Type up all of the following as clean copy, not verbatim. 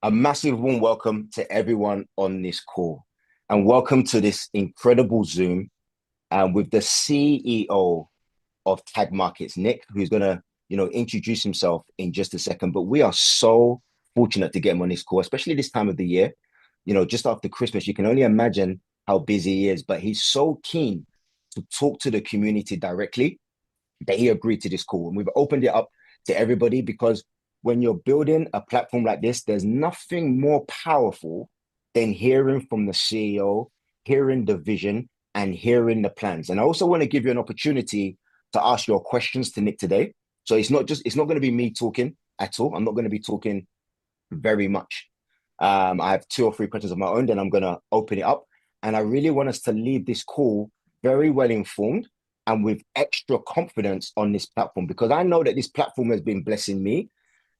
A massive warm welcome to everyone on this call, and welcome to this incredible Zoom with the CEO of Tag Markets, Nick, who's gonna, introduce himself in just a second. But we are so fortunate to get him on this call, especially this time of the year. Just after Christmas, you can only imagine how busy he is, but he's so keen to talk to the community directly that he agreed to this call. And we've opened it up to everybody because when you're building a platform like this, there's nothing more powerful than hearing from the CEO, hearing the vision, and hearing the plans. And I also want to give you an opportunity to ask your questions to Nick today. So it's not going to be me talking at all. I'm not going to be talking very much. I have two or three questions of my own, then I'm going to open it up. And I really want us to leave this call very well informed and with extra confidence on this platform, because I know that this platform has been blessing me.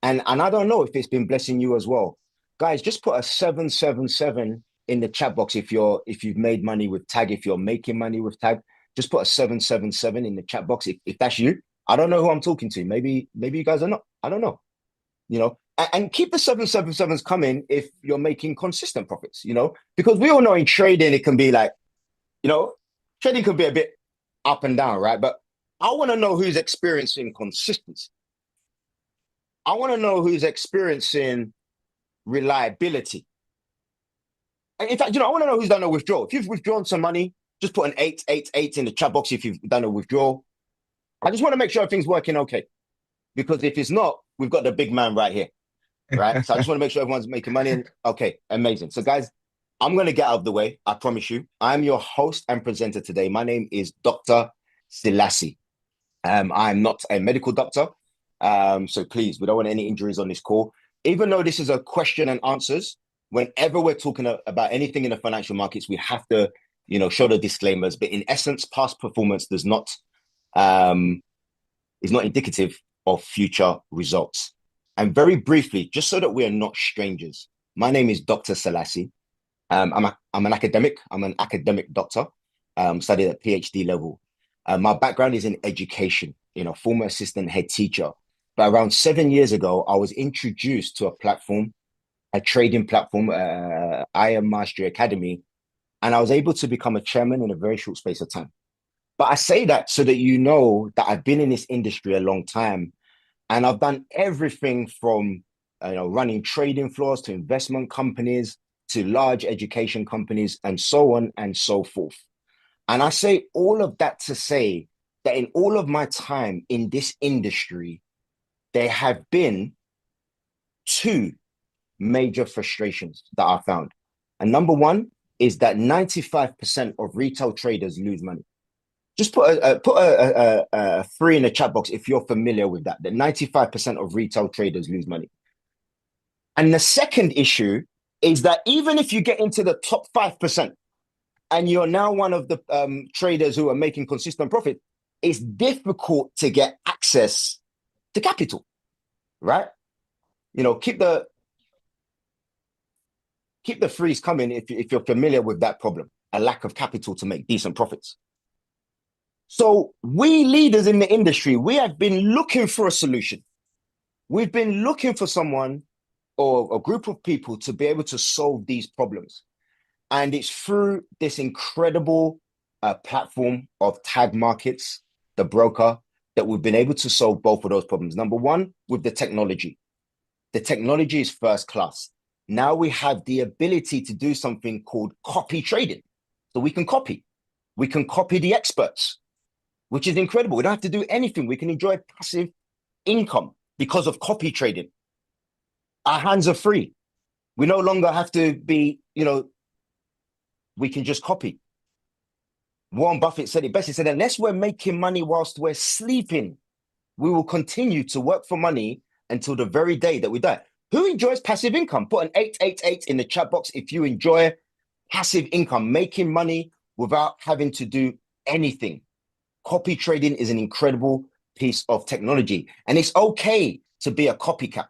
And I don't know if it's been blessing you as well. Guys, just put a 777 in the chat box if you've made money with Tag, if you're making money with Tag. Just put a 777 in the chat box if that's you. I don't know who I'm talking to. Maybe you guys are not. I don't know. And keep the 777s coming if you're making consistent profits, because we all know in trading it can be like, you know, trading could be a bit up and down, right? But I want to know who's experiencing consistency. I want to know who's experiencing reliability. And in fact, I want to know who's done a withdrawal. If you've withdrawn some money, just put an 888 in the chat box if you've done a withdrawal. I just want to make sure everything's working okay. Because if it's not, we've got the big man right here, right? So I just want to make sure everyone's making money. And okay, amazing. So guys, I'm going to get out of the way. I promise you. I'm your host and presenter today. My name is Dr. Selassie. I'm not a medical doctor. So please, we don't want any injuries on this call. Even though this is a question and answers, whenever we're talking about anything in the financial markets, we have to, show the disclaimers. But in essence, past performance is not indicative of future results. And very briefly, just so that we are not strangers, my name is Dr. Selassie. I'm an academic. I'm an academic doctor. Studied at PhD level. My background is in education. Former assistant head teacher. But around 7 years ago, I was introduced to a trading platform, IM Mastery Academy, and I was able to become a chairman in a very short space of time. But I say that so that you know that I've been in this industry a long time, and I've done everything from running trading floors to investment companies to large education companies and so on and so forth. And I say all of that to say that in all of my time in this industry, there have been two major frustrations that I found. And number one is that 95% of retail traders lose money. Just put a three in the chat box if you're familiar with that. That 95% of retail traders lose money. And the second issue is that even if you get into the top 5% and you're now one of the traders who are making consistent profit, it's difficult to get access to capital, right? Keep the freeze coming if you're familiar with that problem, a lack of capital to make decent profits. So we leaders in the industry, we have been looking for a solution. We've been looking for someone or a group of people to be able to solve these problems. And it's through this incredible platform of Tag Markets, the broker, that we've been able to solve both of those problems. Number one, with the technology. The technology is first class. Now we have the ability to do something called copy trading. So we can copy. We can copy the experts, which is incredible. We don't have to do anything. We can enjoy passive income because of copy trading. Our hands are free. We no longer have to be, we can just copy. Warren Buffett said it best. He said, unless we're making money whilst we're sleeping, we will continue to work for money until the very day that we die. Who enjoys passive income? Put an 888 in the chat box if you enjoy passive income, making money without having to do anything. Copy trading is an incredible piece of technology. And it's okay to be a copycat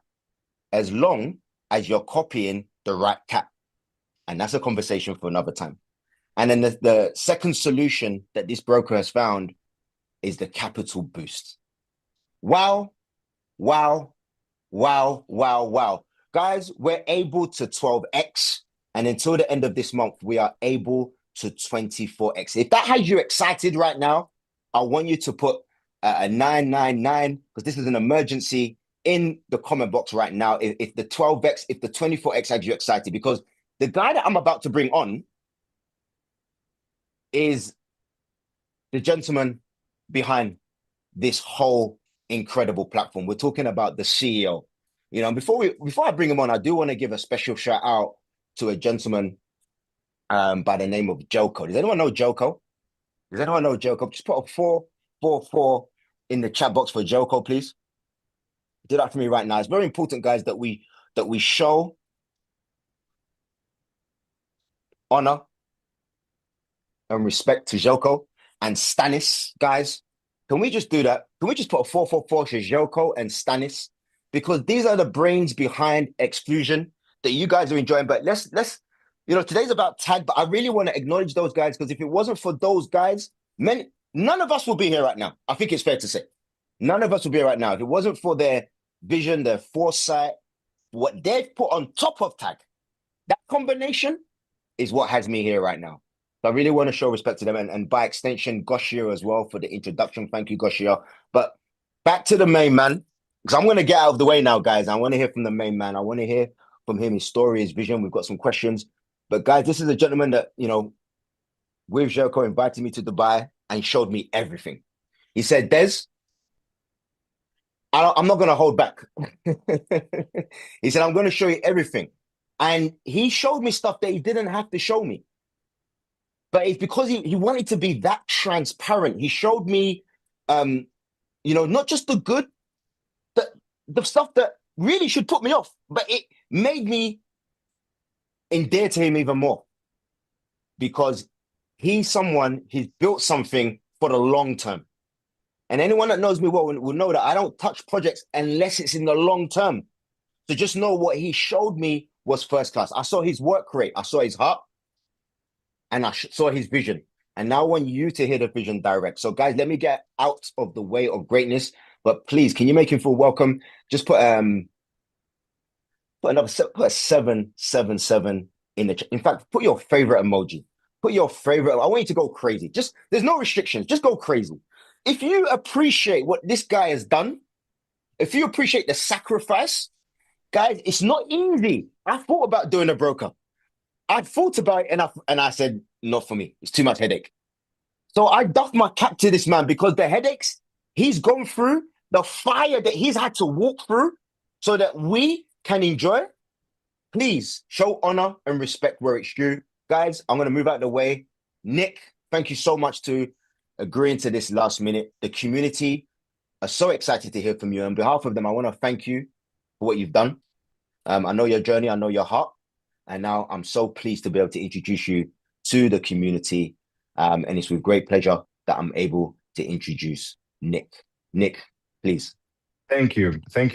as long as you're copying the right cat. And that's a conversation for another time. And then the second solution that this broker has found is the capital boost. Wow, wow, wow, wow, wow. Guys, we're able to 12x. And until the end of this month, we are able to 24x. If that has you excited right now, I want you to put a 999, because this is an emergency, in the comment box right now. If the 12x, if the 24x has you excited, because the guy that I'm about to bring on is the gentleman behind this whole incredible platform. We're talking about the CEO. You know, before I bring him on, I do want to give a special shout out to a gentleman by the name of Joko. Does anyone know Joko? Does anyone know Joko? Just put a 444 in the chat box for Joko, please. Do that for me right now. It's very important, guys, that we show honor and respect to Joko and Stanis, guys. Can we just do that? Can we just put a 444 for Joko and Stanis? Because these are the brains behind EXFUSION that you guys are enjoying. But let's you know, today's about tag, but I really want to acknowledge those guys, because if it wasn't for those guys, none of us will be here right now. I think it's fair to say. None of us will be here right now. If it wasn't for their vision, their foresight, what they've put on top of tag, that combination is what has me here right now. So I really want to show respect to them, and by extension, Goshia as well, for the introduction. Thank you, Goshia. But back to the main man, because I'm going to get out of the way now, guys. I want to hear from the main man. I want to hear from him, his story, his vision. We've got some questions. But guys, this is a gentleman that, you know, with Joko, invited me to Dubai and showed me everything. He said, Des, I'm not going to hold back. He said, I'm going to show you everything. And he showed me stuff that he didn't have to show me. But it's because he wanted to be that transparent. He showed me, you know, not just the good, the stuff that really should put me off, but it made me endear to him even more, because he's built something for the long term. And anyone that knows me well will know that I don't touch projects unless it's in the long term. So just know what he showed me was first class. I saw his work rate, I saw his heart, and I saw his vision. And now I want you to hear the vision direct. So guys, let me get out of the way of greatness. But please, can you make him feel welcome? Just put a 777 in the chat. In fact, put your favorite emoji. Put your favorite. I want you to go crazy. Just, there's no restrictions. Just go crazy. If you appreciate what this guy has done, if you appreciate the sacrifice, guys, it's not easy. I thought about doing a broker. I thought about it, and I said, not for me. It's too much headache. So I doffed my cap to this man, because the headaches he's gone through, the fire that he's had to walk through so that we can enjoy. Please show honor and respect where it's due. Guys, I'm going to move out of the way. Nick, thank you so much to agreeing to this last minute. The community are so excited to hear from you. On behalf of them, I want to thank you for what you've done. I know your journey, I know your heart. And now I'm so pleased to be able to introduce you to the community. And it's with great pleasure that I'm able to introduce Nick. Nick, please. Thank you. Thank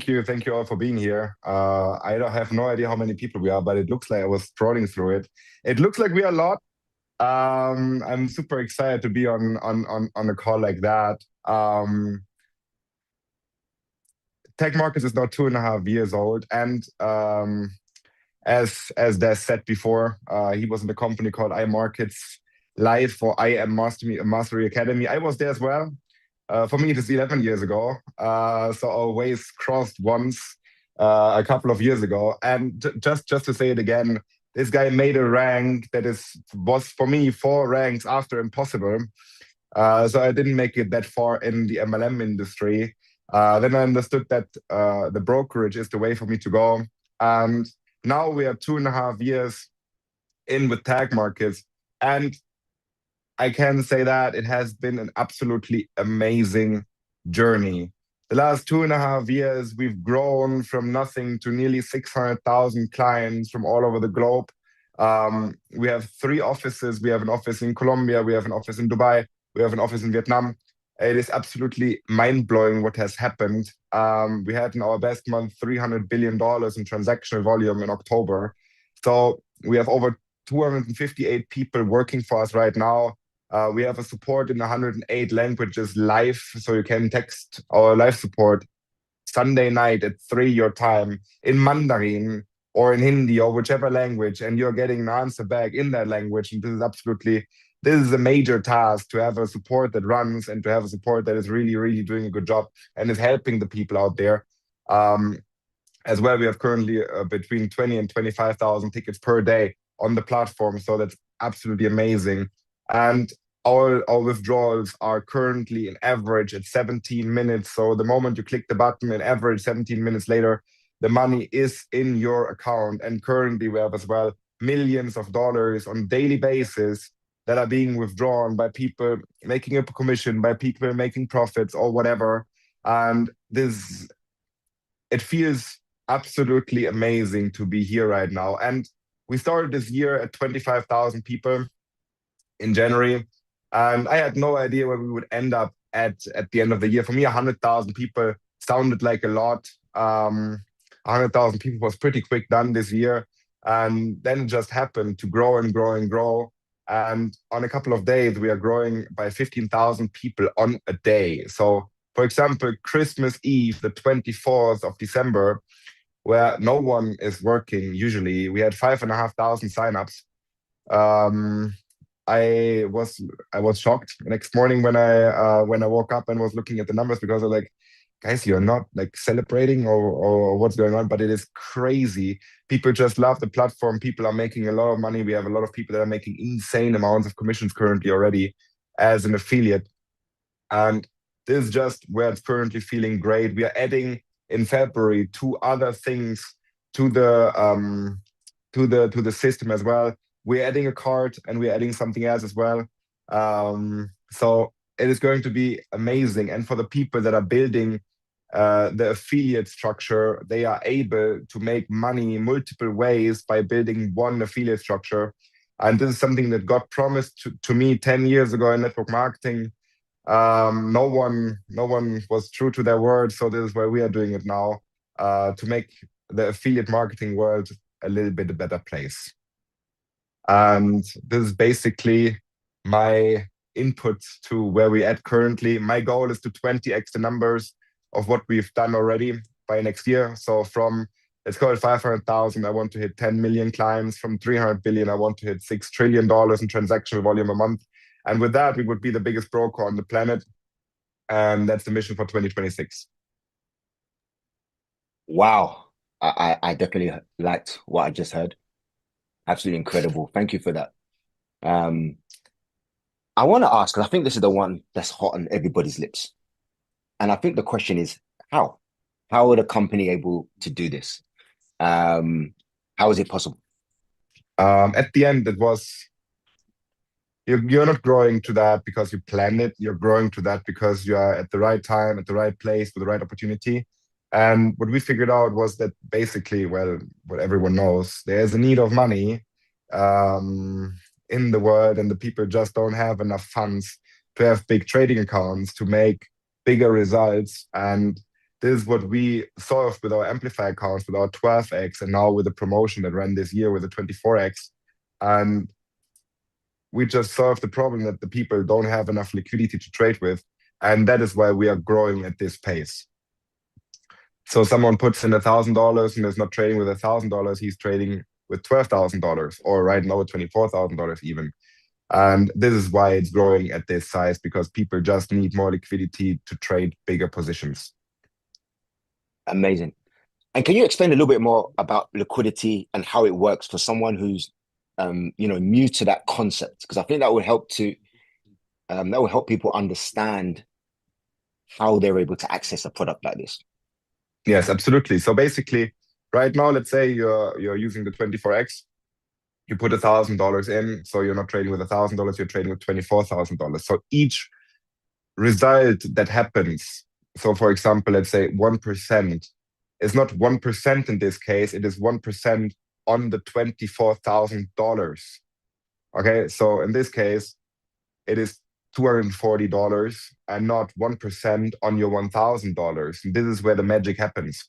you all for being here. I don't have no idea how many people we are, but it looks like I was scrolling through it. It looks like we are a lot. I'm super excited to be on a call like that. Tech Markets is now 2.5 years old, and as Des said before, he was in a company called iMarkets Live for IM Mastery Academy. I was there as well. For me, it is 11 years ago. So our ways crossed once a couple of years ago. And just to say it again, this guy made a rank that was for me 4 ranks after impossible. So I didn't make it that far in the MLM industry. Then I understood that the brokerage is the way for me to go. And now we are 2.5 years in with Tag Markets. And I can say that it has been an absolutely amazing journey. The last 2.5 years, we've grown from nothing to nearly 600,000 clients from all over the globe. We have 3 offices. We have an office in Colombia. We have an office in Dubai. We have an office in Vietnam. It is absolutely mind-blowing what has happened. We had in our best month $300 billion in transactional volume in October. So we have over 258 people working for us right now. We have a support in 108 languages live, so you can text our live support. Sunday night at 3 your time in Mandarin or in Hindi or whichever language, and you're getting an answer back in that language. And this is a major task, to have a support that runs and to have a support that is really, really doing a good job and is helping the people out there. Um, as well, we have currently between 20 and 25,000 tickets per day on the platform. So that's absolutely amazing. And our withdrawals are currently in average at 17 minutes. So the moment you click the button, in average 17 minutes later, the money is in your account. And currently we have as well millions of dollars on a daily basis that are being withdrawn by people making a commission, by people making profits or whatever. And it feels absolutely amazing to be here right now. And we started this year at 25,000 people in January, and I had no idea where we would end up at the end of the year. For me, 100,000 people sounded like a lot. 100,000 people was pretty quick done this year, and then it just happened to grow and grow and grow. And on a couple of days, we are growing by 15,000 people on a day. So, for example, Christmas Eve, the 24th of December, where no one is working usually, we had 5,500 signups. Um, I was shocked next morning when I woke up and was looking at the numbers, because I was like, guys, you're not like celebrating or what's going on, but it is crazy. People just love the platform. People are making a lot of money. We have a lot of people that are making insane amounts of commissions currently already as an affiliate. And this is just where it's currently feeling great. We are adding in February two other things to the system as well. We're adding a card and we're adding something else as well. So it is going to be amazing. And for the people that are building the affiliate structure, they are able to make money in multiple ways by building one affiliate structure. And this is something that got promised to me 10 years ago in network marketing. No one was true to their word. So this is why we are doing it now, to make the affiliate marketing world a little bit a better place. And this is basically my input to where we're at currently. My goal is to 20x the numbers of what we've done already by next year. So from, let's call it 500,000, I want to hit 10 million clients. From 300 billion, I want to hit $6 trillion in transactional volume a month. And with that, we would be the biggest broker on the planet. And that's the mission for 2026. Wow. I definitely liked what I just heard. Absolutely incredible. Thank you for that. I want to ask, because I think this is the one that's hot on everybody's lips. And I think the question is, how? How are the company able to do this? How is it possible? At the end, it was, you're not growing to that because you planned it. You're growing to that because you are at the right time, at the right place, with the right opportunity. And what we figured out was that basically, well, what everyone knows, there's a need of money in the world, and the people just don't have enough funds to have big trading accounts to make bigger results. And this is what we solved with our Amplify accounts, with our 12x, and now with the promotion that ran this year with the 24x. And we just solved the problem that the people don't have enough liquidity to trade with. And that is why we are growing at this pace. So someone puts in $1,000 and is not trading with $1,000, he's trading with $12,000, or right now with $24,000 even. And this is why it's growing at this size, because people just need more liquidity to trade bigger positions. Amazing. And can you explain a little bit more about liquidity and how it works for someone who's new to that concept? Because I think that would help people understand how they're able to access a product like this. Yes, absolutely. So basically, right now, let's say you're using the 24x, you put $1,000 in, so you're not trading with $1,000, you're trading with $24,000. So each result that happens, so for example, let's say 1%, is not 1% in this case, it is 1% on the $24,000. Okay, so in this case, it is $240 and not 1% on your $1,000. This is where the magic happens.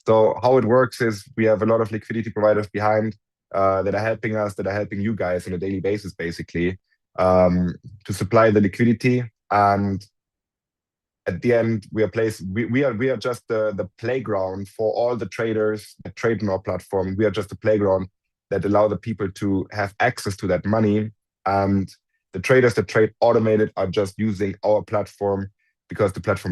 So how it works is we have a lot of liquidity providers behind that are helping us, that are helping you guys on a daily basis, basically, to supply the liquidity. And at the end, we are just the playground for all the traders that trade on our platform. We are just the playground that allow the people to have access to that money. And the traders that trade automated are just using our platform because the platform